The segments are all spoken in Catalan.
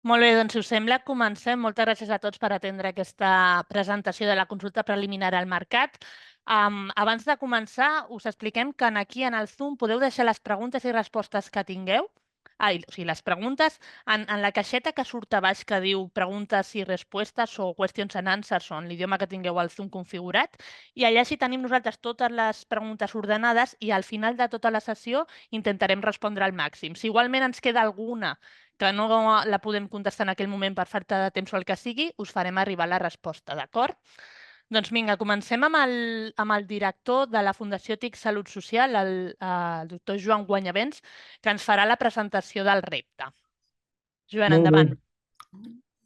Molt bé, doncs si us sembla, comencem. Moltes gràcies a tots per atendre aquesta presentació de la consulta preliminar al mercat. Abans de començar, us expliquem que aquí en el Zoom podeu deixar les preguntes i respostes que tingueu. O sigui, les preguntes en la caixeta que surt a baix que diu preguntes i respostes o questions and answers o en l'idioma que tingueu al Zoom configurat. I allà sí tenim nosaltres totes les preguntes ordenades i al final de tota la sessió intentarem respondre al màxim. Si igualment ens queda alguna que no la podem contestar en aquell moment per falta de temps o el que sigui, us farem arribar la resposta, d'acord? Doncs vinga, comencem amb el director de la Fundació TIC Salut Social, el doctor Joan Guanyavents, que ens farà la presentació del repte. Joan, endavant.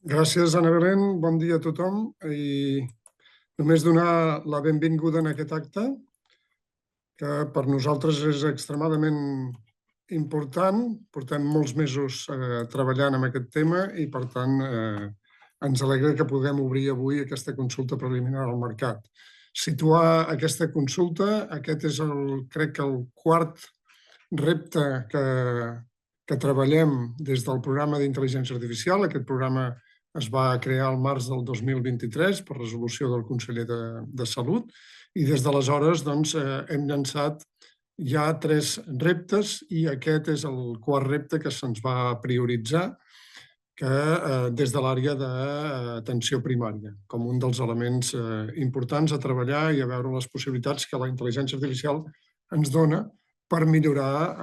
Gràcies, Ana Belén. Bon dia a tothom. I només donar la benvinguda en aquest acte, que per nosaltres és extremadament important. Portem molts mesos treballant en aquest tema i, per tant, ens alegra que puguem obrir avui aquesta consulta preliminar al mercat. Situar aquesta consulta, aquest és, crec que, el quart repte que treballem des del programa d'intel·ligència artificial. Aquest programa es va crear al març del 2023 per resolució del conseller de Salut i des d'aleshores hem llançat ja 3 reptes i aquest és el quart repte que se'ns va prioritzar des de l'àrea d'atenció primària, com un dels elements importants a treballar i a veure les possibilitats que la intel·ligència artificial ens dona per millorar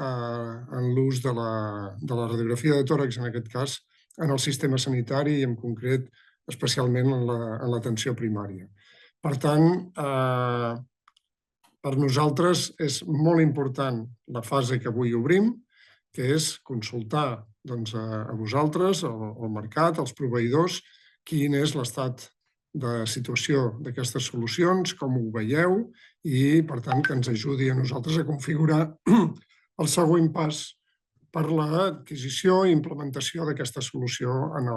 en l'ús de la radiografia de tòrax, en aquest cas, en el sistema sanitari i, en concret, especialment en l'atenció primària. Per tant, per nosaltres és molt important la fase que avui obrim, que és consultar a vosaltres, al mercat, als proveïdors, quin és l'estat de situació d'aquestes solucions, com ho veieu, i, per tant, que ens ajudi a nosaltres a configurar el següent pas per l'adquisició i implementació d'aquesta solució en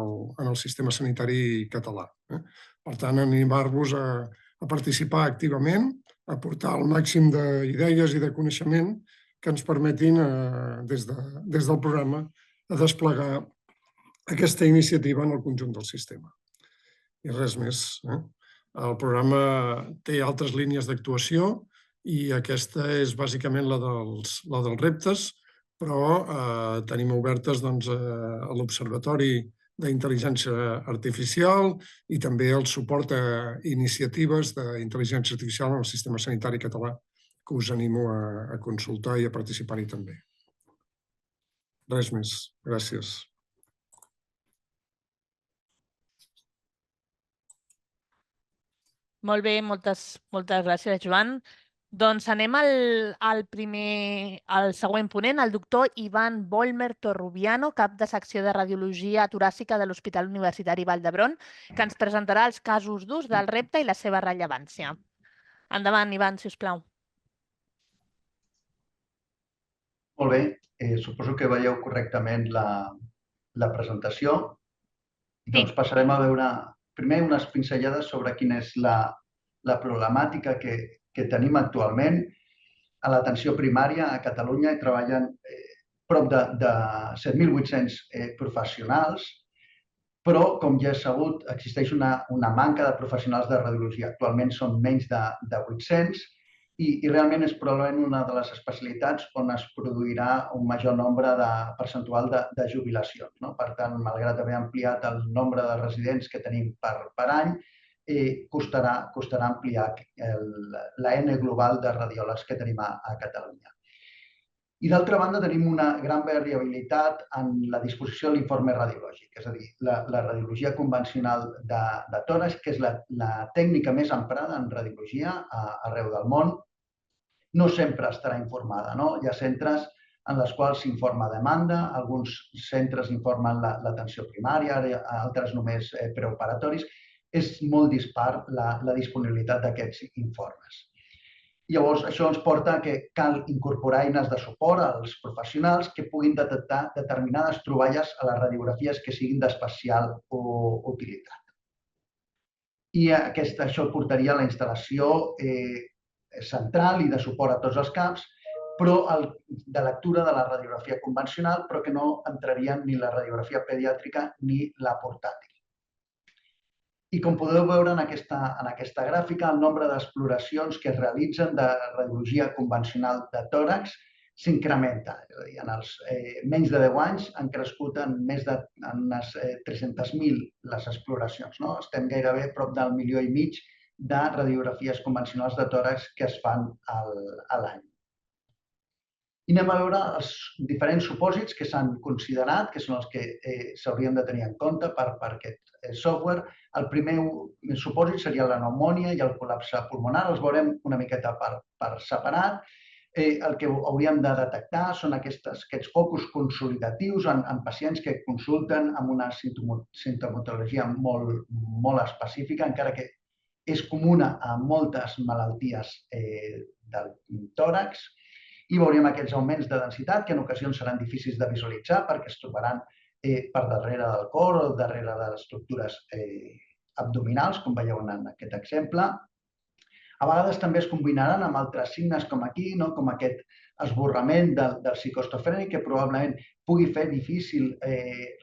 el sistema sanitari català. Per tant, animar-vos a participar activament, a aportar el màxim d'idees i de coneixement que ens permetin, des del programa, a desplegar aquesta iniciativa en el conjunt del sistema. I res més. El programa té altres línies d'actuació i aquesta és bàsicament la dels reptes, però tenim obertes a l'Observatori d'Intel·ligència Artificial i també el suport a iniciatives d'intel·ligència artificial en el sistema sanitari català, que us animo a consultar i a participar-hi també. Res més. Gràcies. Molt bé, moltes gràcies, Joan. Doncs anem al següent ponent, el doctor Ivan Vollmer Torrubiano, cap de secció de radiologia toràcica de l'Hospital Universitari Vall d'Hebron, que ens presentarà els casos d'ús del repte i la seva rellevància. Endavant, Ivan, si us plau. Molt bé, suposo que veieu correctament la presentació. Doncs passarem a veure primer unes pinzellades sobre quina és la problemàtica que tenim actualment. A l'atenció primària a Catalunya hi treballen prop de 7.800 professionals, però, com ja és sabut, existeix una manca de professionals de radiologia. Actualment són menys de 800 i realment és probablement una de les especialitats on es produirà un major nombre percentual de jubilacions. Per tant, malgrat haver ampliat el nombre de residents que tenim per any, costarà ampliar la N global de radiòlegs que tenim a Catalunya. I d'altra banda, tenim una gran variabilitat en la disposició de l'informe radiològic, és a dir, la radiologia convencional de tòrax, que és la tècnica més emprada en radiologia arreu del món, no sempre estarà informada. Hi ha centres en els quals s'informa a demanda, alguns centres informen l'atenció primària, altres només preoperatoris. És molt dispar la disponibilitat d'aquests informes. Llavors, això ens porta que cal incorporar eines de suport als professionals que puguin detectar determinades troballes a les radiografies que siguin d'especial utilitat. I això portaria a la instal·lació central i de suport a tots els caps però de lectura de la radiografia convencional, però que no entrarien ni la radiografia pediàtrica ni la portàtil. I com podeu veure en aquesta gràfica, el nombre d'exploracions que es realitzen de radiologia convencional de tòrax s'incrementa. És a dir, en els menys de 10 anys han crescut en més de unes 300.000 les exploracions. Estem gairebé a prop del 1,5 milió de radiografies convencionals de tòrax que es fan a l'any. I anem a veure els diferents supòsits que s'han considerat, que són els que s'haurien de tenir en compte per aquest software. El primer supòsit seria la pneumònia i el col·lapse pulmonar. Els veurem una miqueta per separat. El que hauríem de detectar són aquests focus consolidatius en pacients que consulten amb una simptomatologia molt específica, encara que és comuna a moltes malalties del tòrax. I veuríem aquests augments de densitat que en ocasions seran difícils de visualitzar perquè es trobaran per darrere del cor o darrere de les estructures abdominals, com veieu en aquest exemple. A vegades també es combinaran amb altres signes com aquí, com aquest esborrament del psicostofrènic, que probablement pugui fer difícil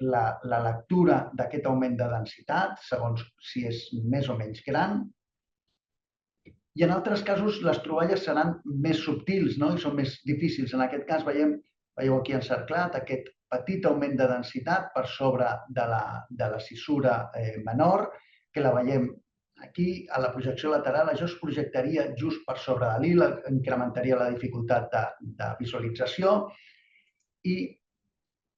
la lectura d'aquest augment de densitat, segons si és més o menys gran. I en altres casos les troballes seran més subtils i són més difícils. En aquest cas veieu aquí encerclat aquest petit augment de densitat per sobre de la cissura menor, que la veiem aquí a la projecció lateral. Això es projectaria just per sobre de l'il, incrementaria la dificultat de visualització i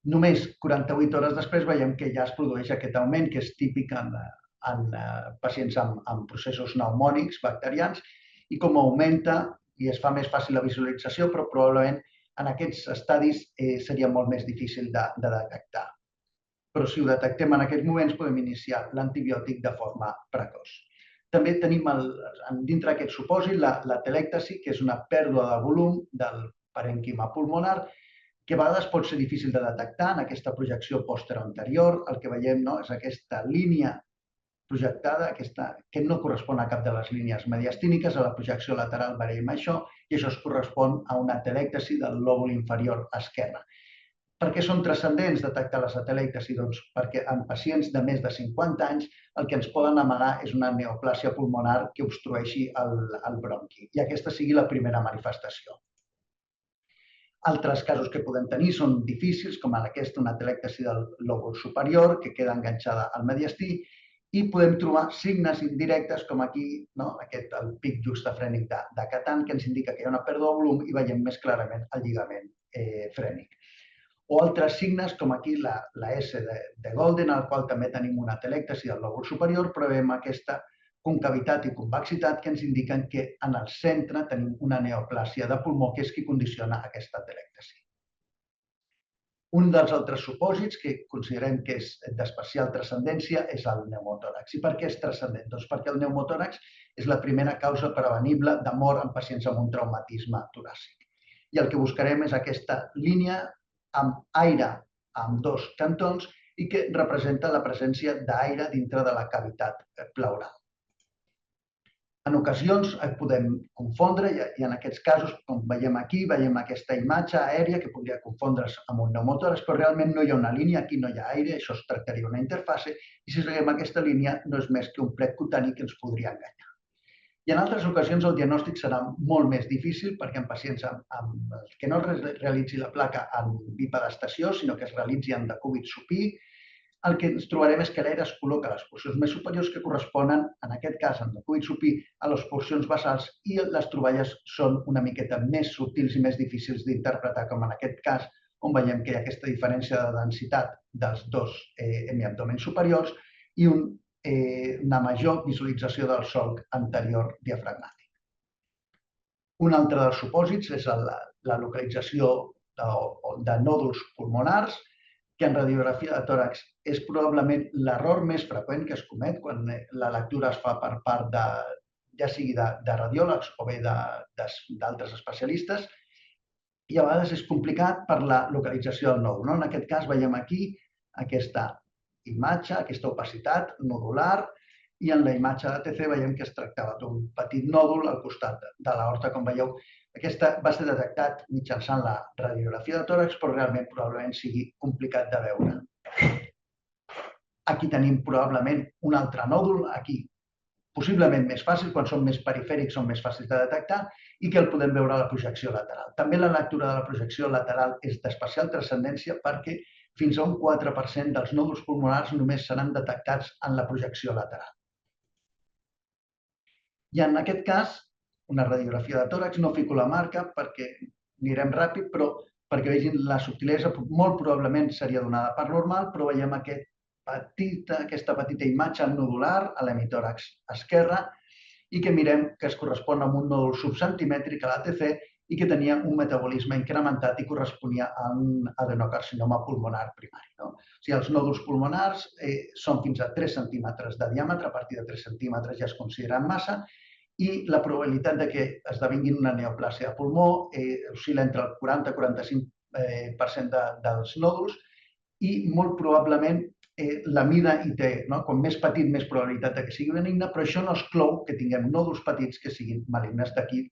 només 48 hores després veiem que ja es produeix aquest augment que és típic en pacients amb processos pneumònics bacterians i com augmenta i es fa més fàcil la visualització, però probablement en aquests estadis seria molt més difícil de detectar. Però si ho detectem en aquests moments podem iniciar l'antibiòtic de forma precoç. També tenim dintre d'aquest supòsit la telèctasi, que és una pèrdua de volum del parènquima pulmonar, que a vegades pot ser difícil de detectar en aquesta projecció posteroanterior. El que veiem és aquesta línia projectada, que no correspon a cap de les línies mediastíniques. A la projecció lateral veiem això i això es correspon a una atelèctasi del lòbul inferior esquerre. Per què són transcendents detectar les atelèctasi? Doncs perquè en pacients de més de 50 anys el que ens poden amagar és una neoplàsia pulmonar que obstrueixi el bronqui i aquesta sigui la primera manifestació. Altres casos que podem tenir són difícils, com aquesta, una atelèctasi del lòbul superior que queda enganxada al mediastí, i podem trobar signes indirectes com aquí, el pic juxtafrènic de Catan, que ens indica que hi ha una pèrdua de volum i veiem més clarament el lligament frènic. O altres signes com aquí la S de Golden, al qual també tenim una atelèctasi del lòbul superior, però veiem aquesta concavitat i convexitat que ens indiquen que en el centre tenim una neoplàsia de pulmó, que és qui condiciona aquesta atelèctasi. Un dels altres supòsits que considerem que és d'especial transcendència és el pneumotòrax. I per què és transcendent? Doncs perquè el pneumotòrax és la primera causa prevenible de mort en pacients amb un traumatisme toràcic. I el que buscarem és aquesta línia amb aire amb dos cantons i que representa la presència d'aire dintre de la cavitat pleural. En ocasions podem confondre i en aquests casos, com veiem aquí, veiem aquesta imatge aèria que podria confondre's amb un pneumotòrax, però realment no hi ha una línia, aquí no hi ha aire, això es tractaria d'una interfase i si seguim aquesta línia no és més que un plec cutani que ens podria enganyar. I en altres ocasions el diagnòstic serà molt més difícil perquè en pacients que no es realitzi la placa en bipedestació, sinó que es realitzi en decúbit supí, el que ens trobarem és que l'aire es col·loca a les porcions més superiors que corresponen, en aquest cas, en decúbit supí, a les porcions basals i les troballes són una miqueta més subtils i més difícils d'interpretar, com en aquest cas, on veiem que hi ha aquesta diferència de densitat dels dos hemiabdòmens superiors i una major visualització del solc anterior diafragmàtic. Un altre dels supòsits és la localització de nòduls pulmonars, que en radiografia de tòrax és probablement l'error més freqüent que es comet quan la lectura es fa per part ja sigui de radiòlegs o bé d'altres especialistes i a vegades és complicat per la localització del nòdul. En aquest cas veiem aquí aquesta imatge, aquesta opacitat nodular i en la imatge de TC veiem que es tractava d'un petit nòdul al costat de l'aorta. Com veieu, Aquesta va ser detectat mitjançant la radiografia de tòrax, però realment probablement sigui complicat de veure. Aquí tenim probablement un altre nòdul, aquí possiblement més fàcil, quan són més perifèrics són més fàcils de detectar i que el podem veure a la projecció lateral. També la lectura de la projecció lateral és d'especial transcendència perquè fins a un 4% dels nòduls pulmonars només seran detectats en la projecció lateral. I en aquest cas, una radiografia de tòrax, no fico la marca perquè anirem ràpid, però perquè vegin la subtilesa, molt probablement seria donada per normal, però veiem aquesta petita imatge nodular a l'hemitòrax esquerre i que mirem que es correspon amb un nòdul subcentimètric a l'ATC i que tenia un metabolisme incrementat i corresponia a un adenocarcinoma pulmonar primari. O sigui, els nòduls pulmonars són fins a 3 centímetres de diàmetre, a partir de 3 centímetres ja es consideren massa, i la probabilitat de que esdevinguin una neoplàsia de pulmó oscil·la entre el 40-45% dels nòduls i molt probablement la mida hi té, com més petit, més probabilitat que sigui benigne, però això no exclou que tinguem nòduls petits que siguin malignes, d'aquí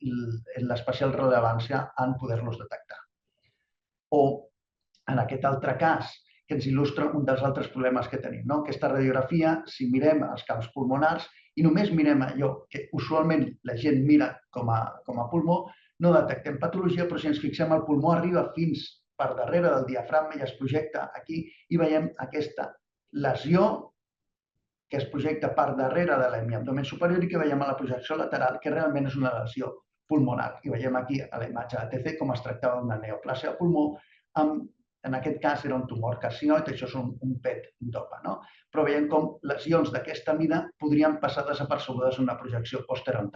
l'especial rellevància en poder-los detectar. O, en aquest altre cas, que ens il·lustra un dels altres problemes que tenim. Aquesta radiografia, si mirem els camps pulmonars i només mirem allò que usualment la gent mira com a pulmó, no detectem patologia, però si ens fixem el pulmó arriba fins per darrere del diafragma i es projecta aquí i veiem aquesta lesió que es projecta per darrere de l'hemiabdomen superior i que veiem a la projecció lateral que realment és una lesió pulmonar. I veiem aquí a la imatge ATC com es tractava d'una neoplàsia de pulmó, en aquest cas era un tumor carcinoide, això és un PET dopa, però veiem com lesions d'aquesta mida podrien passar desapercebudes en una projecció posterior.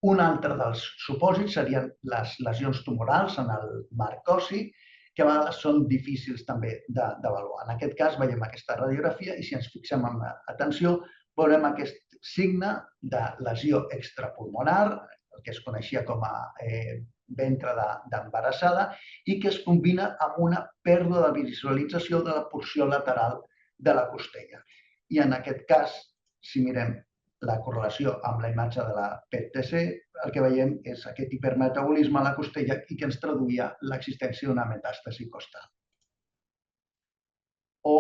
Un altre dels supòsits serien les lesions tumorals en el marc ossi, que a vegades són difícils també d'avaluar. En aquest cas veiem aquesta radiografia i si ens fixem amb atenció veurem aquest signe de lesió extrapulmonar, el que es coneixia com a ventre d'embarassada i que es combina amb una pèrdua de visualització de la porció lateral de la costella. I en aquest cas, si mirem la correlació amb la imatge de la PET-TC, el que veiem és aquest hipermetabolisme a la costella i que ens traduïa l'existència d'una metàstasi costal. O,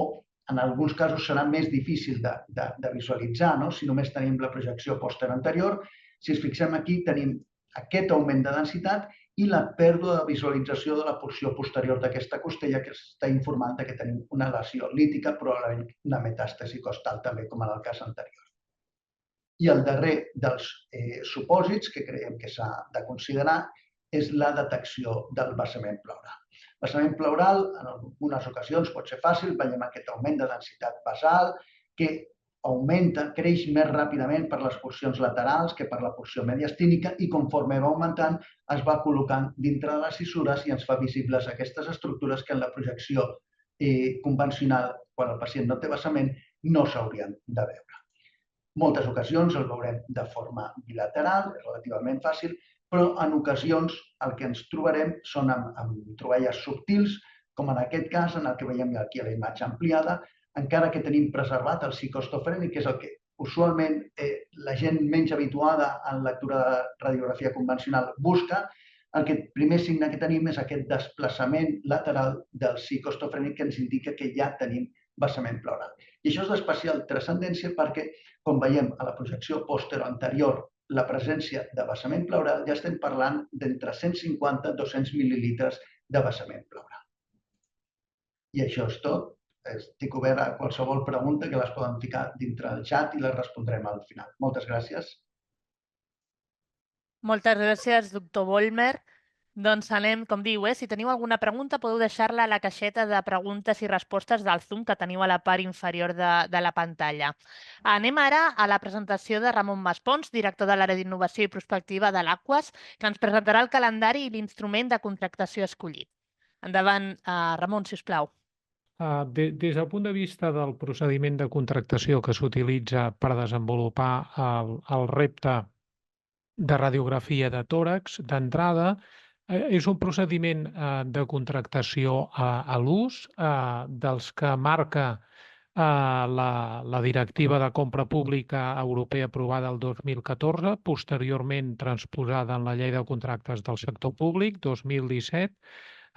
en alguns casos, serà més difícil de visualitzar, si només tenim la projecció posterior. Si ens fixem aquí, tenim aquest augment de densitat i la pèrdua de visualització de la porció posterior d'aquesta costella que està informant que tenim una lesió lítica, probablement una metàstasi costal, també com en el cas anterior. I el darrer dels supòsits que creiem que s'ha de considerar és la detecció del vessament pleural. El vessament pleural, en algunes ocasions, pot ser fàcil, veiem aquest augment de densitat basal que augmenta, creix més ràpidament per les porcions laterals que per la porció mediastínica i conforme va augmentant es va col·locant dintre de les cissures i ens fa visibles aquestes estructures que en la projecció convencional, quan el pacient no té vessament, no s'haurien de veure. Moltes ocasions el veurem de forma bilateral, és relativament fàcil, però en ocasions el que ens trobarem són amb trobelles subtils, com en aquest cas, en el que veiem aquí a la imatge ampliada, encara que tenim preservat el psicostofrènic, que és el que usualment la gent menys habituada en lectura de radiografia convencional busca, el primer signe que tenim és aquest desplaçament lateral del psicostofrènic que ens indica que ja tenim vessament pleural. I això és d'especial transcendència perquè, com veiem a la projecció posterior, la presència de vessament pleural, ja estem parlant d'entre 150 i 200 mil·lilitres de vessament pleural. I això és tot. Estic obert a qualsevol pregunta que les poden ficar dintre del xat i les respondrem al final. Moltes gràcies. Moltes gràcies, doctor Vollmer. Doncs anem, com diu, si teniu alguna pregunta podeu deixar-la a la caixeta de preguntes i respostes del Zoom que teniu a la part inferior de la pantalla. Anem ara a la presentació de Ramon Maspons, director de l'àrea d'innovació i prospectiva de l'Aquas, que ens presentarà el calendari i l'instrument de contractació escollit. Endavant, Ramon, si us plau. Des del punt de vista del procediment de contractació que s'utilitza per desenvolupar el repte de radiografia de tòrax, d'entrada, és un procediment de contractació a l'ús dels que marca la directiva de compra pública europea aprovada el 2014, posteriorment transposada en la llei de contractes del sector públic 2017,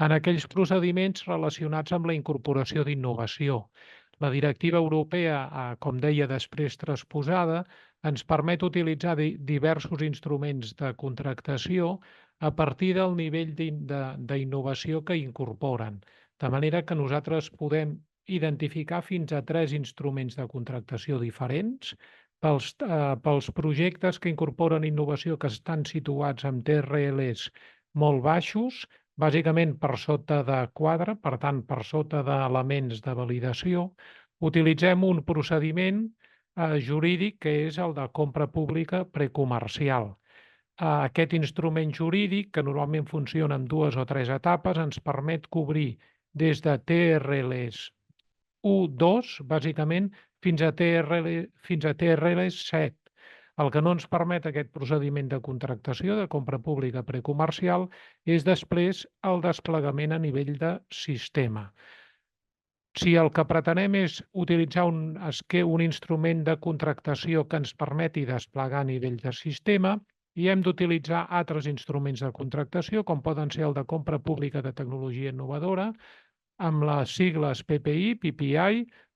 en aquells procediments relacionats amb la incorporació d'innovació. La directiva europea, com deia, després transposada, ens permet utilitzar diversos instruments de contractació a partir del nivell d'innovació que incorporen, de manera que nosaltres podem identificar fins a 3 instruments de contractació diferents pels projectes que incorporen innovació que estan situats amb TRLs molt baixos, bàsicament per sota de quadre, per tant, per sota d'elements de validació. Utilitzem un procediment jurídic que és el de compra pública precomercial. Aquest instrument jurídic, que normalment funciona en 2 o 3 etapes, ens permet cobrir des de TRLs 1-2, bàsicament, fins a TRLs 7. El que no ens permet aquest procediment de contractació de compra pública precomercial és després el desplegament a nivell de sistema. Si el que pretenem és utilitzar un instrument de contractació que ens permeti desplegar a nivell de sistema, i hem d'utilitzar altres instruments de contractació, com poden ser el de compra pública de tecnologia innovadora, amb les sigles PPI,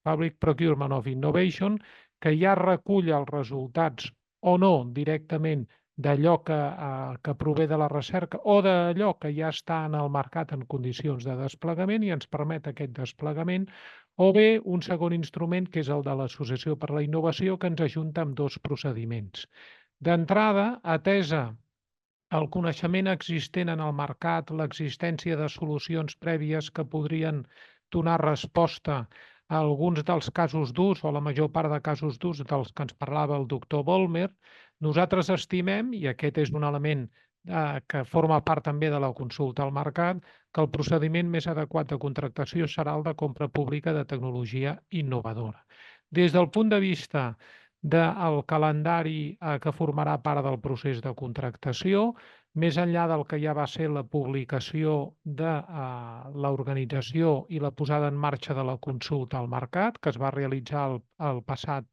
Public Procurement of Innovation, que ja recull els resultats o no directament d'allò que prové de la recerca o d'allò que ja està en el mercat en condicions de desplegament i ens permet aquest desplegament, o bé un segon instrument que és el de l'Associació per la Innovació, que ens ajunta amb 2 procediments. D'entrada, atesa el coneixement existent en el mercat, l'existència de solucions prèvies que podrien donar resposta a alguns dels casos d'ús o la major part de casos d'ús dels que ens parlava el doctor Vollmer, nosaltres estimem, i aquest és un element que forma part també de la consulta al mercat, que el procediment més adequat de contractació serà el de compra pública de tecnologia innovadora. Des del punt de vista del calendari que formarà part del procés de contractació, més enllà del que ja va ser la publicació de l'organització i la posada en marxa de la consulta al mercat, que es va realitzar el passat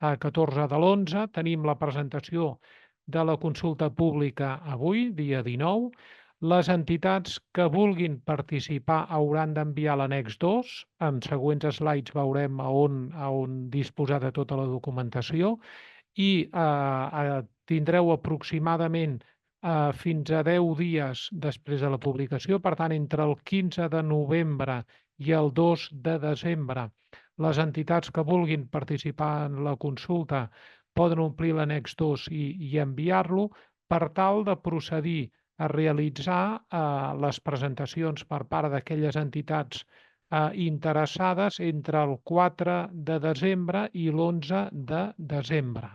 14 de l'11, tenim la presentació de la consulta pública avui, dia 19. Les entitats que vulguin participar hauran d'enviar l'annex 2. En següents slides veurem on disposar de tota la documentació i tindreu aproximadament fins a 10 dies després de la publicació, per tant, entre el 15 de novembre i el 2 de desembre, les entitats que vulguin participar en la consulta poden omplir l'annex 2 i enviar-lo per tal de procedir a realitzar les presentacions per part d'aquelles entitats interessades entre el 4 de desembre i l'11 de desembre,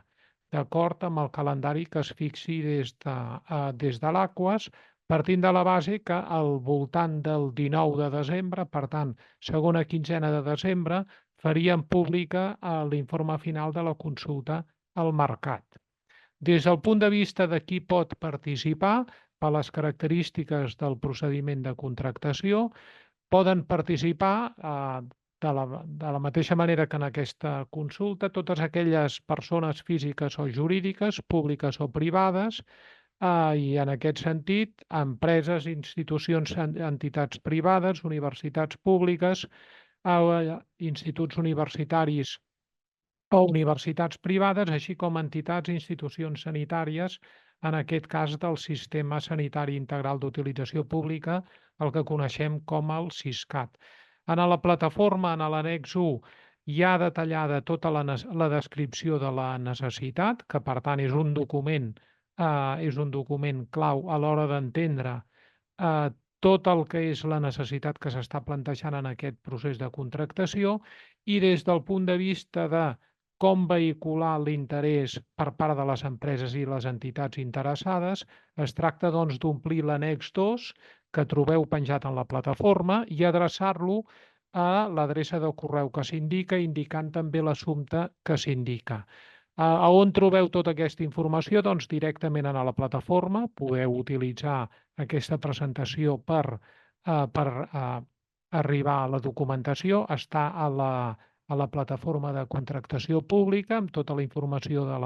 d'acord amb el calendari que es fixi des de l'Aquas, partint de la base que al voltant del 19 de desembre, per tant, segona quinzena de desembre, faríem pública l'informe final de la consulta al mercat. Des del punt de vista de qui pot participar, per les característiques del procediment de contractació, poden participar de la mateixa manera que en aquesta consulta totes aquelles persones físiques o jurídiques, públiques o privades, i en aquest sentit empreses, institucions, entitats privades, universitats públiques, instituts universitaris o universitats privades, així com entitats i institucions sanitàries, en aquest cas del Sistema Sanitari Integral d'Utilització Pública, el que coneixem com el SISCAT. En la plataforma, en l'annex 1, hi ha detallada tota la descripció de la necessitat, que per tant és un document clau a l'hora d'entendre tot el que és la necessitat que s'està plantejant en aquest procés de contractació, i des del punt de vista de com vehicular l'interès per part de les empreses i les entitats interessades, es tracta doncs d'omplir l'annex 2 que trobeu penjat en la plataforma i adreçar-lo a l'adreça de correu que s'indica, indicant també l'assumpte que s'indica. A on trobeu tota aquesta informació? Doncs directament a la plataforma. Podeu utilitzar aquesta presentació per arribar a la documentació. Està a a la plataforma de contractació pública amb tota la informació de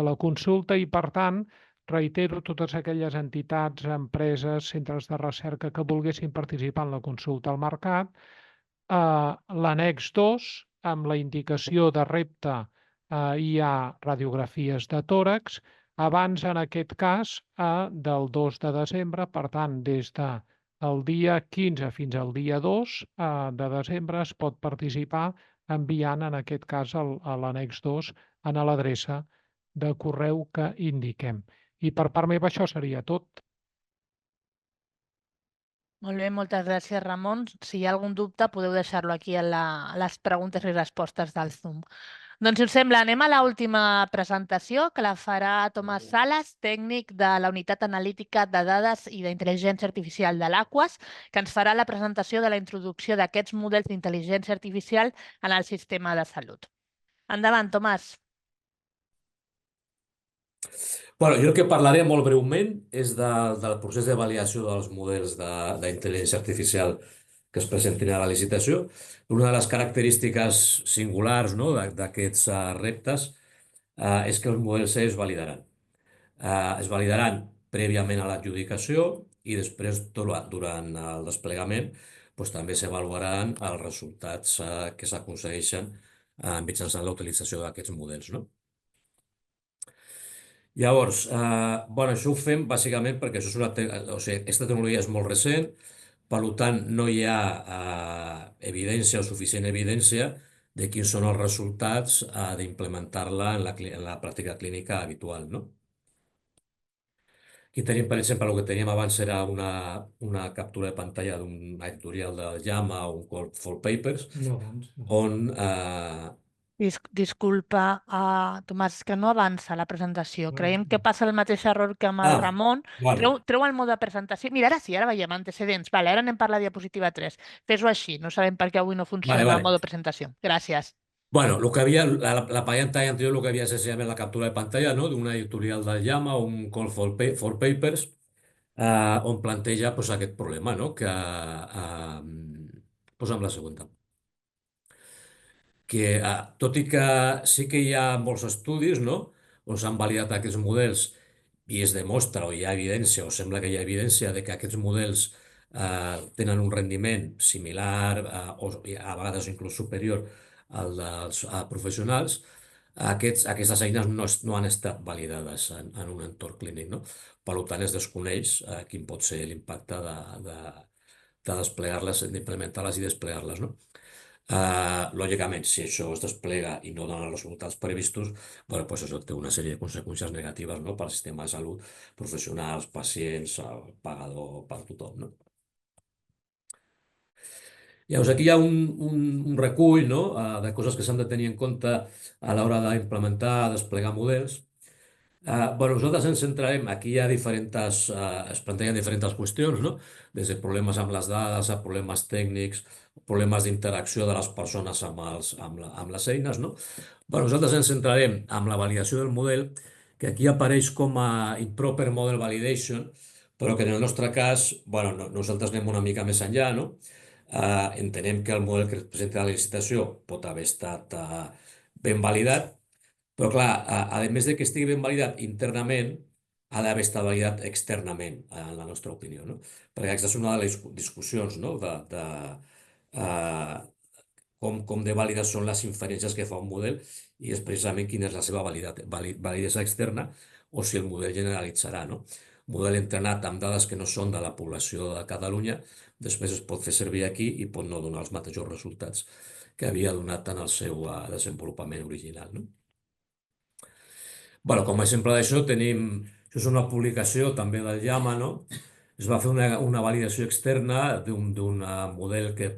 la consulta i, per tant, reitero, totes aquelles entitats, empreses, centres de recerca que volguessin participar en la consulta al mercat, l'annex 2, amb la indicació de repte hi ha radiografies de tòrax, abans, en aquest cas, del 2 de desembre, per tant, des del dia 15 fins al dia 2 de desembre es pot participar enviant, en aquest cas, l'annex 2 a l'adreça de correu que indiquem. I per part meva això seria tot. Molt bé, moltes gràcies, Ramon. Si hi ha algun dubte, podeu deixar-lo aquí a les preguntes i respostes del Zoom. Doncs, si us sembla, anem a l'última presentació, que la farà Tomàs Sales, tècnic de la Unitat Analítica de Dades i d'Intel·ligència Artificial de l'Aquas, que ens farà la presentació de la introducció d'aquests models d'intel·ligència artificial en el sistema de salut. Endavant, Tomàs. Bueno, jo el que parlaré molt breument és del procés de validació dels models d'intel·ligència artificial que es presentin a la licitació. Una de les característiques singulars, no, d'aquests reptes és que els models es validaran. Es validaran prèviament a l'adjudicació i després, durant el desplegament, doncs, també s'avaluaran els resultats que s'aconsegueixen mitjançant la utilització d'aquests models, no? Llavors, bueno, això ho fem bàsicament perquè això és aquesta tecnologia és molt recent, per tant, no hi ha evidència o suficient evidència de quins són els resultats d'implementar-la en la pràctica clínica habitual, no? Aquí tenim, per exemple, el que teníem abans era una captura de pantalla d'un editorial del JAMA o un Call for Papers, on Disculpa, Tomàs, que no avança la presentació. Creiem que passa el mateix error que amb el Ramon. bueno, Treu el mode presentació. Mira, ara sí, ara veiem antecedents. Vale, ara anem per la diapositiva 3. Fes-ho així. No sabem per què avui no funciona el mode presentació. Gràcies. Bueno, lo que había, la pantalla anterior lo que había es sencillamente la captura de pantalla, ¿no? De una editorial del JAMA, un Call for Papers, on planteja pues, aquest problema, no? Que, posa'm la següent. Que tot i que sí que hi ha molts estudis, no? On s'han validat aquests models i es demostra o hi ha evidència o sembla que hi ha evidència de que aquests models tenen un rendiment similar o a vegades inclús superior al dels professionals, aquestes eines no han estat validades en un entorn clínic, no? Per tant, es desconeix quin pot ser l'impacte de desplegar-les, d'implementar-les i desplegar-les, no? Lògicament, si això es desplega i no dona els resultats previstos, bueno, doncs això té una sèrie de conseqüències negatives, no? Per al sistema de salut, professionals, pacients, el pagador, per tothom, no? Llavors, aquí hi ha un recull, no? De coses que s'han de tenir en compte a l'hora d'implementar, desplegar models. Bueno, nosaltres ens centrarem, aquí hi ha es plantegen diferents qüestions, no? Des de problemes amb les dades a problemes tècnics, problemes d'interacció de les persones amb les eines, no? Bueno, nosaltres ens centrarem en la validació del model, que aquí apareix com a improper model validation, però que en el nostre cas, bueno, nosaltres anem una mica més enllà, no? Entenem que el model que es presenta a la licitació pot haver estat ben validat, però clar, a més de que estigui ben validat internament, ha d'haver estat validat externament, en la nostra opinió, no? Perquè aquesta és una de les discussions, no? Com de vàlides són les inferències que fa un model i és precisament quina és la seva validesa externa o si el model generalitzarà, no? Un model entrenat amb dades que no són de la població de Catalunya, després es pot fer servir aquí i pot no donar els mateixos resultats que havia donat en el seu desenvolupament original, no? Bueno, com a exemple d'això tenim, això és una publicació també del JAMA, no? Es va fer una validació externa d'un model que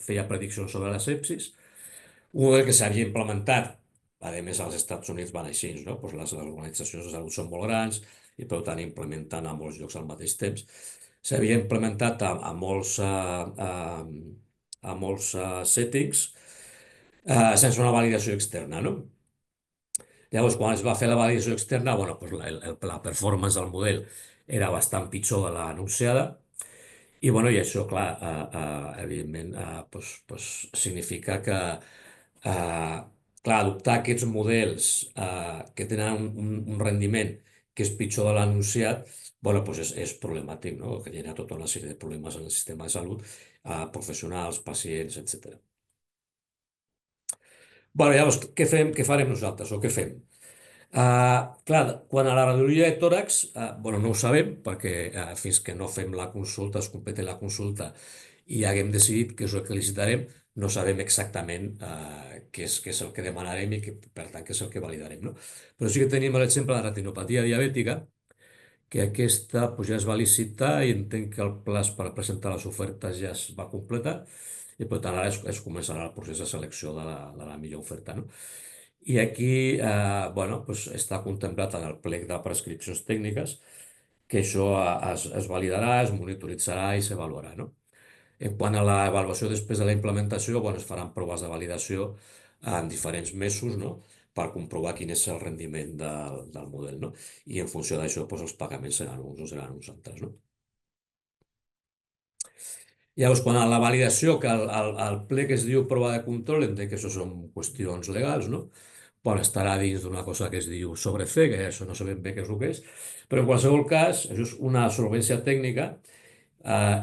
feia prediccions sobre la sepsis, un model que s'havia implementat, a més als Estats Units van així, no? Pues les organitzacions de salut són molt grans i per tant implementen a molts llocs al mateix temps. S'havia implementat a molts settings sense una validació externa, no? Llavors, quan es va fer la validació externa, bueno, doncs la performance del model era bastant pitjor de l'anunciada I, bueno, i això, clar, evidentment, significa que, clar, adoptar aquests models que tenen un rendiment que és pitjor de l'anunciat, bueno, és problemàtic, no? Que genera tota una sèrie de problemes en el sistema de salut, professionals, pacients, etc. Bueno, llavors, què farem nosaltres o què fem? Clar, quan a la radiologia de tòrax, bueno, no ho sabem, perquè fins que no fem la consulta, es complete la consulta i haguem decidit què és el que licitarem, no sabem exactament què és el que demanarem i per tant què és el que validarem, no? Però sí que tenim l'exemple de la retinopatia diabètica, que aquesta pues, ja es va licitar i entenc que el plaç per presentar les ofertes ja es va completar i per tant ara es començarà el procés de selecció de la millor oferta, no? I aquí bueno, pues està contemplat en el plec de prescripcions tècniques que això es validarà, es monitoritzarà i s'avaluarà, no? En quant a l'avaluació després de la implementació, bueno, es faran proves de validació en diferents mesos, no? Per comprovar quin és el rendiment del model, no? I en funció d'això, doncs, els pagaments seran uns o seran uns altres, no? Llavors, quan a la validació, que el plec es diu prova de control, entenc que això són qüestions legals, no? Bueno, estarà dins d'una cosa que es diu sobrefe, que això no sabem bé què és el que és, però en qualsevol cas, això és una solvència tècnica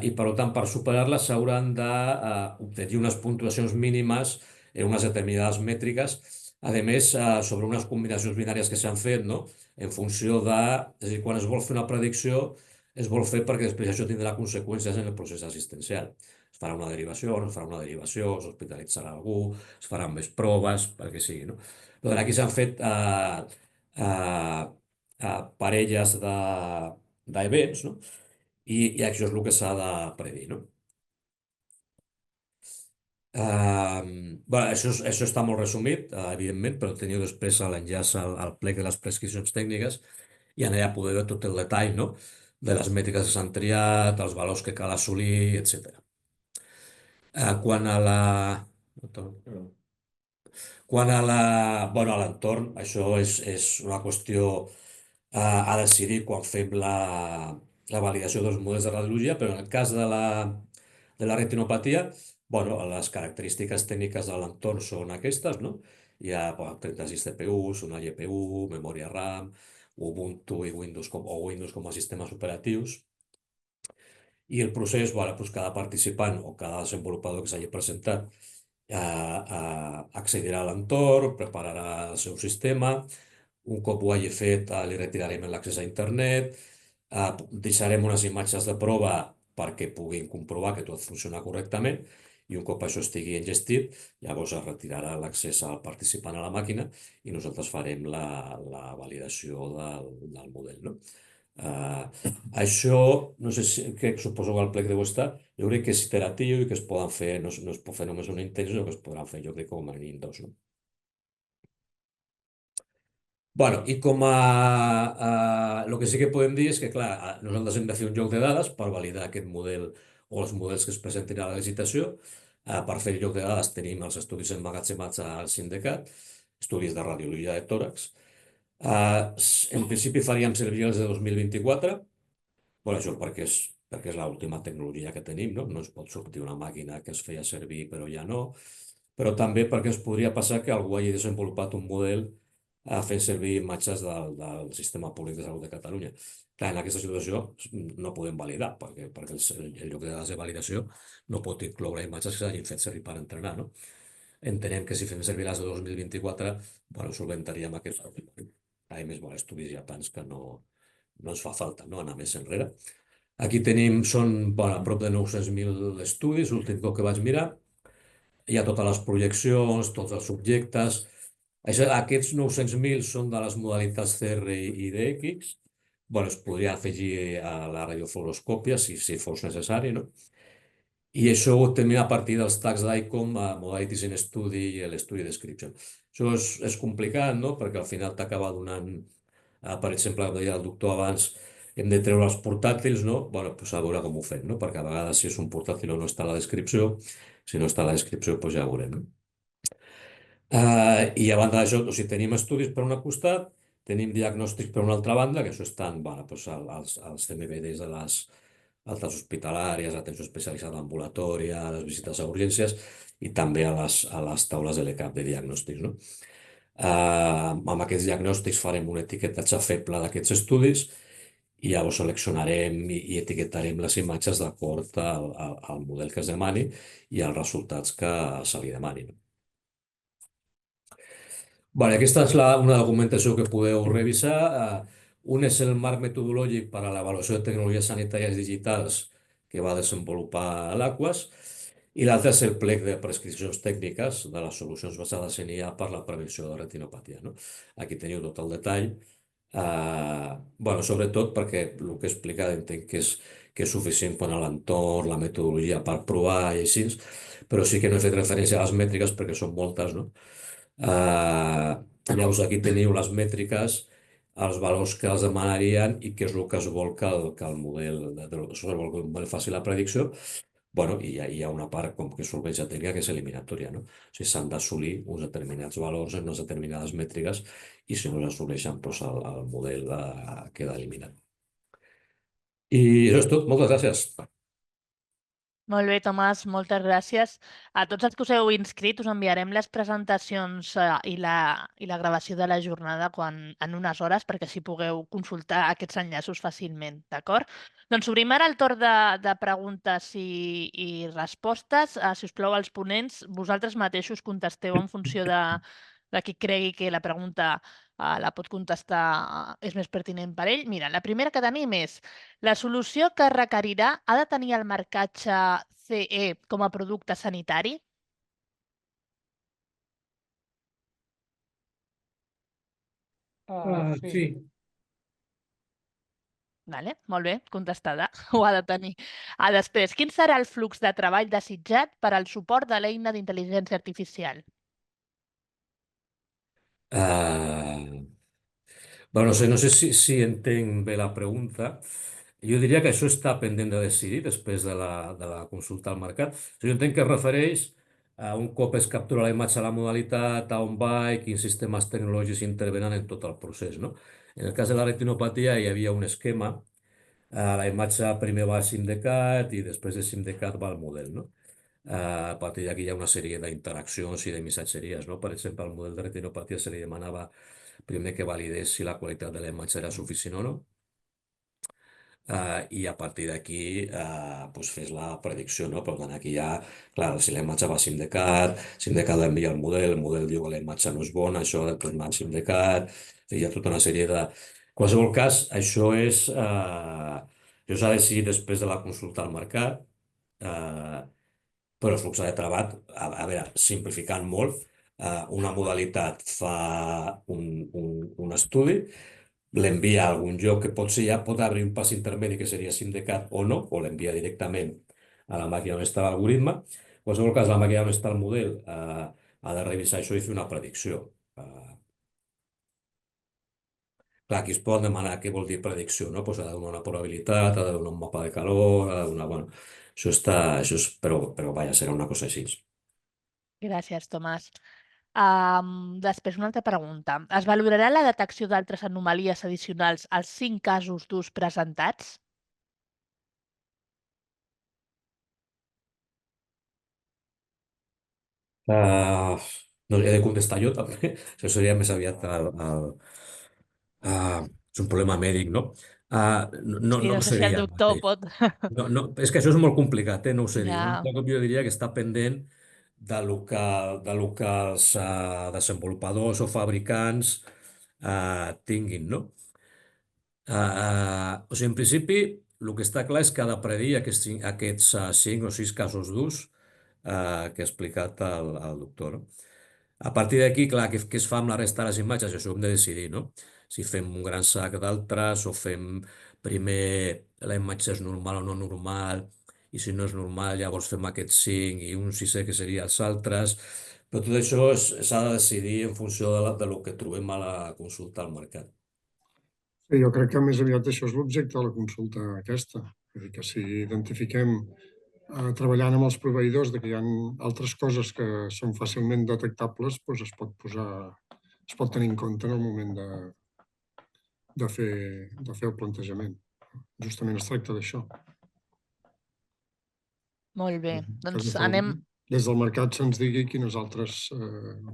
i per tant per superar-la s'hauran d'obtenir unes puntuacions mínimes en unes determinades mètriques, a més sobre unes combinacions binàries que s'han fet, no? En funció de, és a dir, quan es vol fer una predicció, es vol fer perquè després això tindrà conseqüències en el procés assistencial. Es farà una derivació, no es farà una derivació, s'hospitalitzarà algú, es faran més proves, perquè sigui, no? Però aquí s'han fet parelles d'events, no? I això és el que s'ha de predir, no? Bueno, això està molt resumit, evidentment, però teniu després l'enllaç al plec de les prescripcions tècniques i allà podeu veure tot el detall, no? De les mètriques que s'han triat, els valors que cal assolir, etc. Quant a la... Quant a bueno, a l'entorn, això és una qüestió a decidir quan fem la validació dels models de radiologia, però en el cas de la retinopatia, bueno, les característiques tècniques de l'entorn són aquestes, no? Hi ha 36 CPUs, una GPU, memòria RAM, Ubuntu i Windows com a sistemes operatius. I el procés, bueno, doncs cada participant o cada desenvolupador que s'hagi presentat accedirà a l'entorn, prepararà el seu sistema, un cop ho hagi fet li retirarem l'accés a internet, deixarem unes imatges de prova perquè puguin comprovar que tot funciona correctament i un cop això estigui engestit, llavors es retirarà l'accés al participant a la màquina i nosaltres farem la validació del model, no? Això, no sé que suposo que el plec deu estar, jo crec que és iteratiu i que es poden fer, no es pot fer només un intent, sinó que es podran fer, jo crec, com a mínim dos, no? Bueno, i com el que sí que podem dir és que, clar, nosaltres hem de fer un joc de dades per validar aquest model o els models que es presentin a la licitació. Per fer el joc de dades tenim els estudis emmagatzemats al sindicat, estudis de radiologia de tòrax. En principi faríem servir els de 2024, bueno, això perquè és l'última tecnologia que tenim, no? No es pot sortir una màquina que es feia servir però ja no, però també perquè es podria passar que algú hagi desenvolupat un model fent servir imatges del Sistema Públic de Salut de Catalunya. Clar, en aquesta situació no podem validar, perquè el lloc de dades de validació no pot incloure imatges que s'hagin fet servir per entrenar, no? Entenem que si fem servir les de 2024, bueno, solventaríem aquest problema. A més, bueno, estudis ja tants que no ens fa falta, no?, anar més enrere. Aquí tenim, són a prop de 900.000 estudis, l'últim cop que vaig mirar. Hi ha totes les projeccions, tots els subjectes. Aquests 900.000 són de les modalitats CR i DX. Bueno, es podria afegir a la radiofluoroscòpia si fos necessari, no? I això ho obtenim a partir dels tags d'ICOM, Modalities in Study i l'Study Description. Això és complicat, no?, perquè al final t'acaba donant, per exemple, com deia el doctor abans, hem de treure els portàtils, no? Bueno, doncs a veure com ho fem, no? Perquè a vegades si és un portàtil o no està a la descripció, si no està a la descripció, doncs ja ho veurem, no? I a banda d'això, o sigui, tenim estudis per un costat, tenim diagnòstics per una altra banda, que això estan, bueno, doncs els CMVDs altes hospitalàries, atenció especialitzada ambulatòria, les visites a urgències i també a les taules de l'ECAP de diagnòstics, no? Amb aquests diagnòstics farem un etiquetatge feble d'aquests estudis i llavors seleccionarem i etiquetarem les imatges d'acord al model que es demani i als resultats que se li demanin. Vale, aquesta és una documentació que podeu revisar. Un és el marc metodològic per a l'avaluació de tecnologies sanitàries digitals que va desenvolupar l'Aquas i l'altre és el plec de prescripcions tècniques de les solucions basades en IA per a la prevenció de retinopatia, no? Aquí teniu tot el detall. Sobretot perquè el que he explicat entenc que és suficient quant a l'entorn, la metodologia per provar i així, però sí que no he fet referència a les mètriques perquè són moltes, no? Llavors aquí teniu les mètriques, els valors que els demanarien i què és el que es vol que el model faci la predicció. I hi ha una part com que és solvència tècnica que és eliminatòria, no? O sigui, s'han d'assolir uns determinats valors en unes determinades mètriques i si no s'assoleixen, doncs el model queda eliminat. I això és tot. Moltes gràcies. Molt bé, Tomàs, moltes gràcies. A tots els que us heu inscrit us enviarem les presentacions i la gravació de la jornada en unes hores perquè així pugueu consultar aquests enllaços fàcilment, d'acord? Doncs obrim ara el torn de preguntes i respostes. Si us plau, els ponents, vosaltres mateixos contesteu en funció de qui cregui que la pregunta la pot contestar, és més pertinent per ell. Mira, la primera que tenim és: la solució que requerirà ha de tenir el marcatge CE com a producte sanitari? Sí. Vale, molt bé, contestada. Ho ha de tenir. Després, quin serà el flux de treball desitjat per al suport de l'eina d'intel·ligència artificial? No sé si entenc bé la pregunta. Jo diria que això està pendent de decidir després de la consulta al mercat. Jo entenc que es refereix a un cop es captura la imatge a la modalitat, a on va i quins sistemes tecnològics intervenen en tot el procés, no? En el cas de la retinopatia hi havia un esquema. La imatge primer va al SIMDCAT i després de SIMDCAT va al model, no? A partir d'aquí hi ha una sèrie d'interaccions i de missatgeries, no? Per exemple, al model de retinopatia se li demanava primer que validés si la qualitat de la imatge era suficient o no, i a partir d'aquí fes la predicció, no? Per tant, aquí ja, clar, si la imatge va a SIMDCAT l'envia al model, el model diu que la imatge no és bona, això ha de tornar al SIMDCAT, hi ha tota una sèrie de... En qualsevol cas, això s'ha decidit després de la consulta al mercat, però el flux de treball, a veure, simplificant molt, una modalitat fa un estudi, l'envia a algun lloc que potser ja pot obrir un pas intermedi que seria SIMDCAT o no, o l'envia directament a la màquina on està l'algoritme. En qualsevol cas, la màquina on està el model ha de revisar això i fer una predicció. Clar, aquí es pot demanar què vol dir predicció, no? Pues ha de donar una probabilitat, ha de donar un mapa de calor, ha de donar... Bueno, però vaja, serà una cosa així. Gràcies, Tomàs. Després, una altra pregunta. Es valorarà la detecció d'altres anomalies addicionals als 5 casos d'ús presentats? No he de contestar jo també. Això seria més aviat és un problema mèdic, no? No Sí, no ho sé si el seria ara doctor mateix. pot... No, és que això és molt complicat, no ho sé dir. Ja. Un cop jo diria que està pendent de lo que els desenvolupadors o fabricants tinguin, no? O sigui, en principi, el que està clar és que ha de predir aquests 5 o 6 casos d'ús que ha explicat el doctor, no? A partir d'aquí, clar, què es fa amb la resta de les imatges? Això ho hem de decidir, no? Si fem un gran sac d'altres o fem primer la imatge és normal o no normal, i si no és normal llavors fem aquests 5 i un sisè que seria els altres. Però tot això s'ha de decidir en funció de lo que trobem a la consulta al mercat. Sí, jo crec que més aviat això és l'objecte de la consulta aquesta. És a dir, que si identifiquem treballant amb els proveïdors de que hi ha altres coses que són fàcilment detectables, doncs es pot tenir en compte en el moment de fer el plantejament. Justament es tracta d'això. Molt bé. Que Doncs des anem... des del mercat se'ns digui quines altres,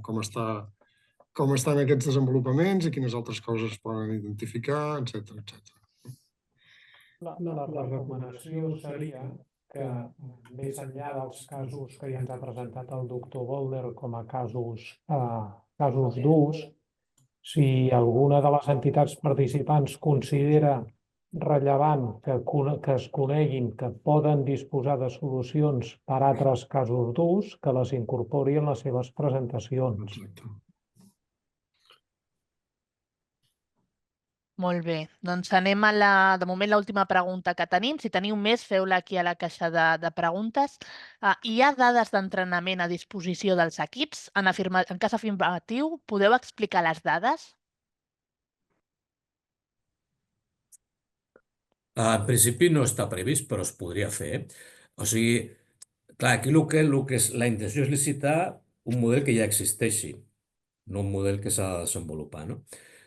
com estan aquests desenvolupaments i quines altres coses es poden identificar, etc. La recomanació seria que, més enllà dels casos que ja ens ha presentat el doctor Boulder com a casos d'ús, si alguna de les entitats participants considera rellevant que es coneguin que poden disposar de solucions per a altres casos d'ús, que les incorpori en les seves presentacions. Exacte. Molt bé. Doncs anem a de moment, l'última pregunta que tenim. Si teniu més, feu-la aquí a la caixa de preguntes. Hi ha dades d'entrenament a disposició dels equips? En cas afirmatiu, podeu explicar les dades? En principi no està previst, però es podria fer. O sigui, clar, aquí la intenció és licitar un model que ja existeixi, no un model que s'ha de desenvolupar, no?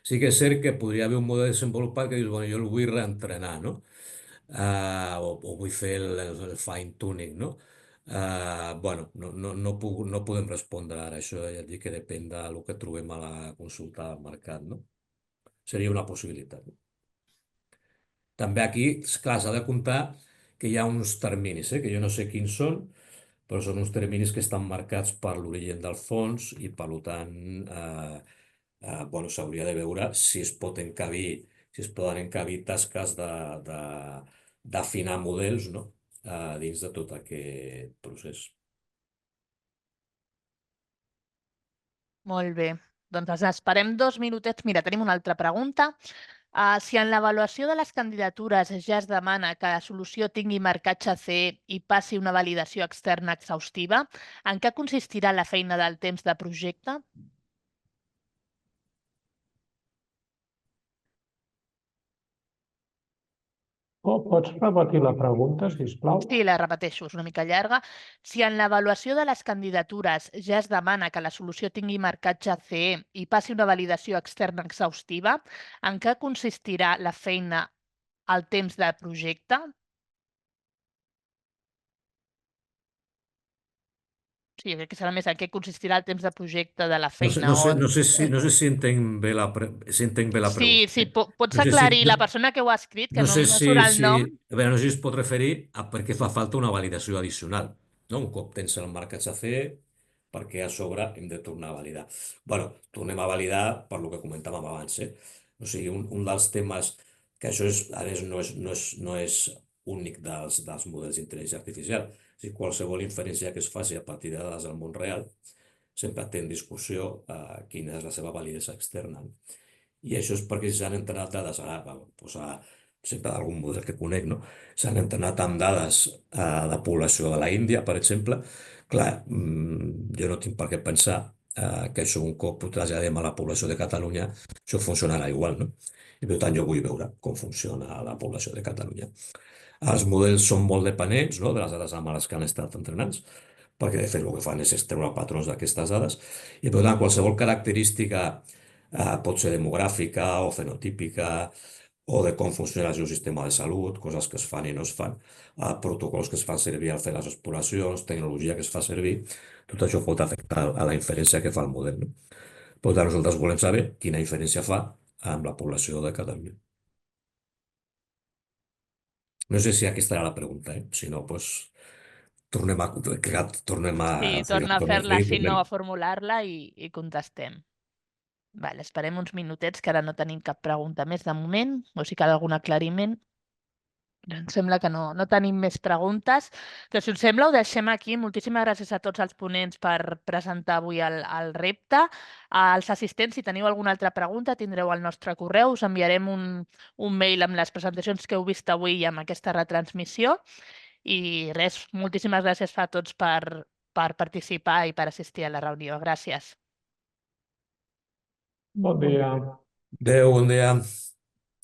Sí que és cert que podria haver un model desenvolupat que dius, bueno, jo el vull reentrenar, no? O vull fer el fine-tuning, no? Bueno, no podem respondre ara, això ja et dic que depèn del que trobem a la consulta del mercat, no? Seria una possibilitat. També aquí, esclar, s'ha de comptar que hi ha uns terminis, que jo no sé quins són, però són uns terminis que estan marcats per l'origen del fons i, per tant, bueno, s'hauria de veure si es poden encabir tasques d'afinar models, no? Dins de tot aquest procés. Molt bé. Doncs ens esperem 2 minutets. Mira, tenim una altra pregunta. Si en l'avaluació de les candidatures ja es demana que la solució tingui marcatge CE i passi una validació externa exhaustiva, en què consistirà la feina del temps de projecte? Pots repetir la pregunta, sisplau? Sí, la repeteixo, és una mica llarga. Si en l'avaluació de les candidatures ja es demana que la solució tingui marcatge CE i passi una validació externa exhaustiva, en què consistirà la feina al temps de projecte? Sí, jo crec que serà més en què consistirà el temps de projecte de la feina. No sé si entenc bé la pregunta. Sí, pots No sé si, aclarir la persona que ho ha escrit, que no no sé surt el nom. a veure, no sé si es pot referir a per què fa falta una validació addicional. No? Un cop tens el marcatge CE, perquè a sobre hem de tornar a validar. Bueno, tornem a validar per lo que comentàvem abans. O sigui, un dels temes que això és, a més, no és únic dels models d'intel·ligència artificial. O sigui, qualsevol inferència que es faci a partir de dades del món real sempre té en discussió quina és la seva validesa externa. I això és perquè s'han entrenat dades, ara posar sempre d'algun model que conec, no? S'han entrenat amb dades de població de la Índia, per exemple. Clar, jo no tinc per què pensar que això un cop ho traslladem a la població de Catalunya, això funcionarà igual, no? I per tant jo vull veure com funciona la població de Catalunya. Els models són molt dependents, no?, de les dades amb les que han estat entrenats, perquè de fet el que fan és extreure patrons d'aquestes dades i per tant qualsevol característica pot ser demogràfica o fenotípica o de com funciona el seu sistema de salut, coses que es fan i no es fan, protocols que es fan servir al fer les exploracions, tecnologia que es fa servir, tot això pot afectar a la inferència que fa el model. No? Per tant, nosaltres volem saber quina inferència fa amb la població de Catalunya. No sé si aquesta era la pregunta, si no, doncs tornem a Sí, torna a fer-la, si no, a formular-la i contestem. Vale, esperem uns minutets, que ara no tenim cap pregunta més de moment, o si cal algun aclariment. Em sembla que no tenim més preguntes. Però si us sembla, ho deixem aquí. Moltíssimes gràcies a tots els ponents per presentar avui el repte. Als assistents, si teniu alguna altra pregunta, tindreu el nostre correu. Us enviarem un mail amb les presentacions que heu vist avui i amb aquesta retransmissió. I res, moltíssimes gràcies a tots per participar i per assistir a la reunió. Gràcies. Bon dia. Adéu, bon dia.